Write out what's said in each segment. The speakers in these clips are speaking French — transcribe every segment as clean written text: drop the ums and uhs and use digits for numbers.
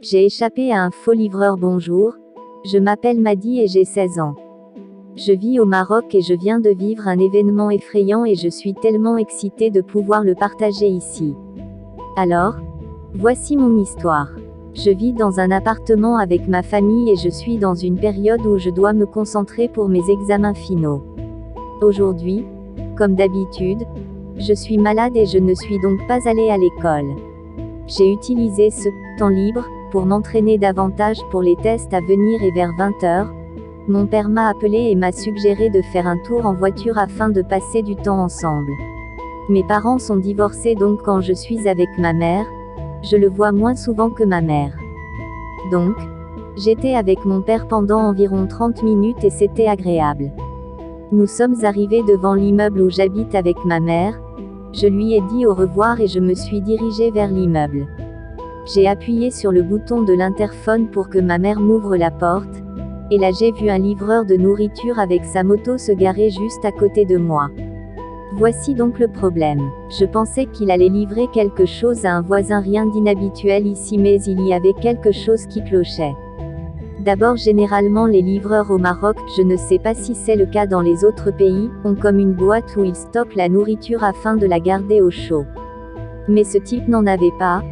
J'ai échappé à un faux livreur. Bonjour, je m'appelle Madi et j'ai 16 ans. Je vis au Maroc et je viens de vivre un événement effrayant et je suis tellement excitée de pouvoir le partager ici. Alors, voici mon histoire. Je vis dans un appartement avec ma famille et je suis dans une période où je dois me concentrer pour mes examens finaux. Aujourd'hui, comme d'habitude, je suis malade et je ne suis donc pas allée à l'école. J'ai utilisé ce temps libre pour m'entraîner davantage pour les tests à venir et vers 20h, mon père m'a appelé et m'a suggéré de faire un tour en voiture afin de passer du temps ensemble. Mes parents sont divorcés donc quand je suis avec ma mère, je le vois moins souvent que ma mère. Donc, j'étais avec mon père pendant environ 30 minutes et c'était agréable. Nous sommes arrivés devant l'immeuble où j'habite avec ma mère, je lui ai dit au revoir et je me suis dirigée vers l'immeuble. J'ai appuyé sur le bouton de l'interphone pour que ma mère m'ouvre la porte, et là j'ai vu un livreur de nourriture avec sa moto se garer juste à côté de moi. Voici donc le problème. Je pensais qu'il allait livrer quelque chose à un voisin, rien d'inhabituel ici, mais il y avait quelque chose qui clochait. D'abord, généralement les livreurs au Maroc, je ne sais pas si c'est le cas dans les autres pays, ont comme une boîte où ils stockent la nourriture afin de la garder au chaud. Mais ce type n'en avait pas.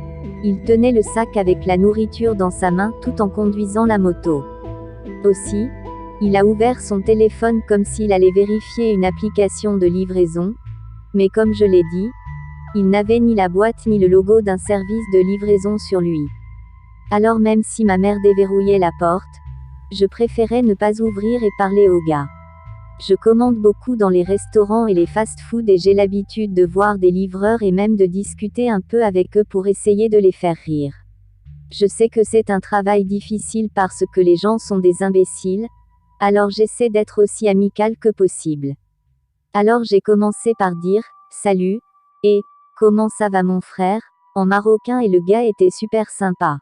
Il tenait le sac avec la nourriture dans sa main tout en conduisant la moto. Aussi, il a ouvert son téléphone comme s'il allait vérifier une application de livraison, mais comme je l'ai dit, il n'avait ni la boîte ni le logo d'un service de livraison sur lui. Alors même si ma mère déverrouillait la porte, je préférais ne pas ouvrir et parler au gars. Je commande beaucoup dans les restaurants et les fast-food et j'ai l'habitude de voir des livreurs et même de discuter un peu avec eux pour essayer de les faire rire. Je sais que c'est un travail difficile parce que les gens sont des imbéciles, alors j'essaie d'être aussi amicale que possible. Alors j'ai commencé par dire « Salut » et « Comment ça va mon frère ?» en marocain et le gars était super sympa.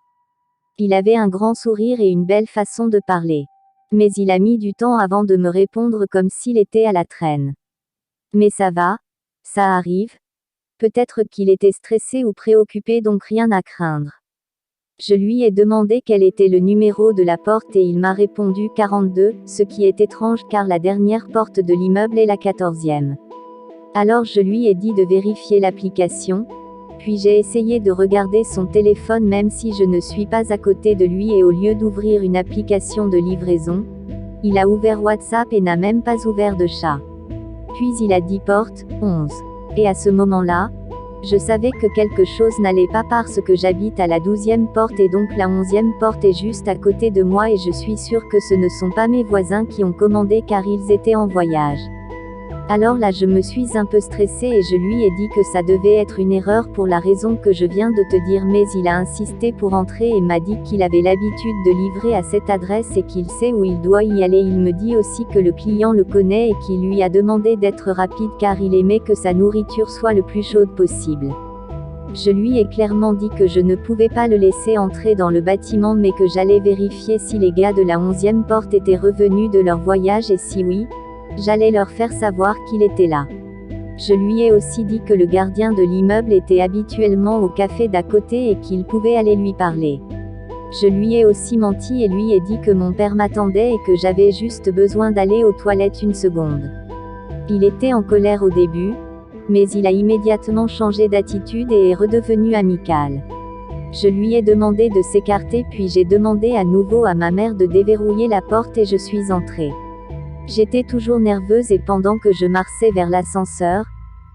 Il avait un grand sourire et une belle façon de parler. Mais il a mis du temps avant de me répondre comme s'il était à la traîne. Mais ça va, ça arrive. Peut-être qu'il était stressé ou préoccupé donc rien à craindre. Je lui ai demandé quel était le numéro de la porte et il m'a répondu 42, ce qui est étrange car la dernière porte de l'immeuble est la 14e. Alors je lui ai dit de vérifier l'application, puis j'ai essayé de regarder son téléphone même si je ne suis pas à côté de lui et au lieu d'ouvrir une application de livraison, il a ouvert WhatsApp et n'a même pas ouvert de chat. Puis il a dit porte 11. Et à ce moment-là, je savais que quelque chose n'allait pas parce que j'habite à la 12e porte et donc la 11e porte est juste à côté de moi et je suis sûre que ce ne sont pas mes voisins qui ont commandé car ils étaient en voyage. Alors là je me suis un peu stressée et je lui ai dit que ça devait être une erreur pour la raison que je viens de te dire mais il a insisté pour entrer et m'a dit qu'il avait l'habitude de livrer à cette adresse et qu'il sait où il doit y aller. Il me dit aussi que le client le connaît et qu'il lui a demandé d'être rapide car il aimait que sa nourriture soit le plus chaude possible. Je lui ai clairement dit que je ne pouvais pas le laisser entrer dans le bâtiment mais que j'allais vérifier si les gars de la 11e porte étaient revenus de leur voyage et si oui, j'allais leur faire savoir qu'il était là. Je lui ai aussi dit que le gardien de l'immeuble était habituellement au café d'à côté et qu'il pouvait aller lui parler. Je lui ai aussi menti et lui ai dit que mon père m'attendait et que j'avais juste besoin d'aller aux toilettes une seconde. Il était en colère au début, mais il a immédiatement changé d'attitude et est redevenu amical. Je lui ai demandé de s'écarter puis j'ai demandé à nouveau à ma mère de déverrouiller la porte et je suis entrée. J'étais toujours nerveuse et pendant que je marchais vers l'ascenseur,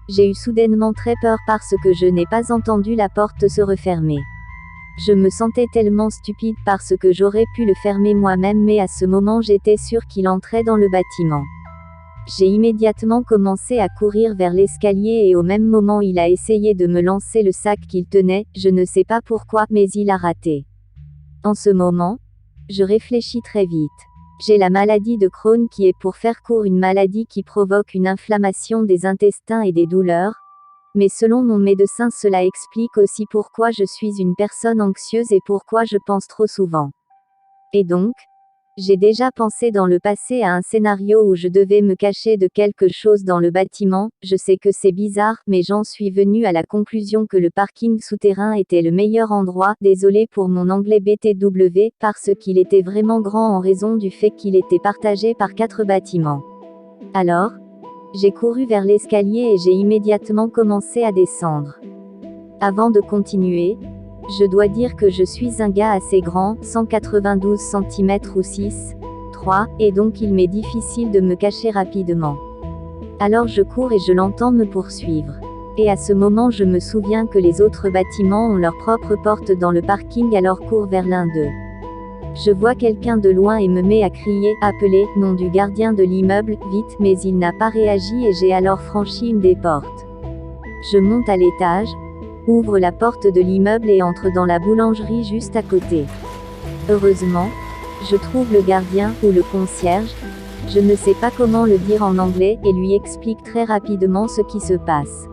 j'ai eu soudainement très peur parce que je n'ai pas entendu la porte se refermer. Je me sentais tellement stupide parce que j'aurais pu le fermer moi-même mais à ce moment j'étais sûre qu'il entrait dans le bâtiment. J'ai immédiatement commencé à courir vers l'escalier et au même moment il a essayé de me lancer le sac qu'il tenait, je ne sais pas pourquoi, mais il a raté. En ce moment, je réfléchis très vite. J'ai la maladie de Crohn qui est pour faire court une maladie qui provoque une inflammation des intestins et des douleurs, mais selon mon médecin cela explique aussi pourquoi je suis une personne anxieuse et pourquoi je pense trop souvent. Et donc, J'ai déjà pensé dans le passé à un scénario où je devais me cacher de quelque chose dans le bâtiment, je sais que c'est bizarre, mais j'en suis venu à la conclusion que le parking souterrain était le meilleur endroit, désolé pour mon anglais BTW, parce qu'il était vraiment grand en raison du fait qu'il était partagé par 4 bâtiments. Alors, j'ai couru vers l'escalier et j'ai immédiatement commencé à descendre. Avant de continuer, je dois dire que je suis un gars assez grand, 192 cm ou 6'3", et donc il m'est difficile de me cacher rapidement. Alors je cours et je l'entends me poursuivre. Et à ce moment je me souviens que les autres bâtiments ont leur propre porte dans le parking, alors cours vers l'un d'eux. Je vois quelqu'un de loin et me mets à crier, appeler, nom du gardien de l'immeuble, vite, mais il n'a pas réagi et j'ai alors franchi une des portes. Je monte à l'étage, ouvre la porte de l'immeuble et entre dans la boulangerie juste à côté. Heureusement, je trouve le gardien, ou le concierge, je ne sais pas comment le dire en anglais, et lui explique très rapidement ce qui se passe.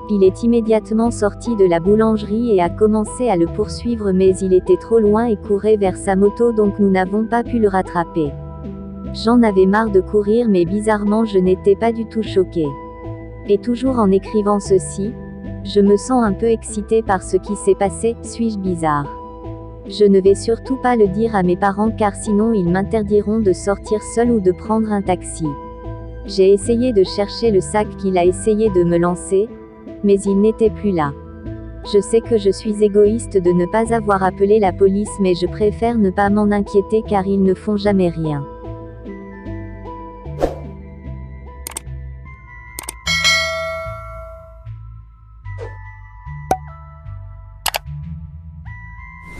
Il est immédiatement sorti de la boulangerie et a commencé à le poursuivre, mais il était trop loin et courait vers sa moto, donc nous n'avons pas pu le rattraper. J'en avais marre de courir, mais bizarrement je n'étais pas du tout choquée. Et toujours en écrivant ceci, je me sens un peu excitée par ce qui s'est passé, suis-je bizarre? Je ne vais surtout pas le dire à mes parents car sinon ils m'interdiront de sortir seule ou de prendre un taxi. J'ai essayé de chercher le sac qu'il a essayé de me lancer, mais il n'était plus là. Je sais que je suis égoïste de ne pas avoir appelé la police, mais je préfère ne pas m'en inquiéter car ils ne font jamais rien.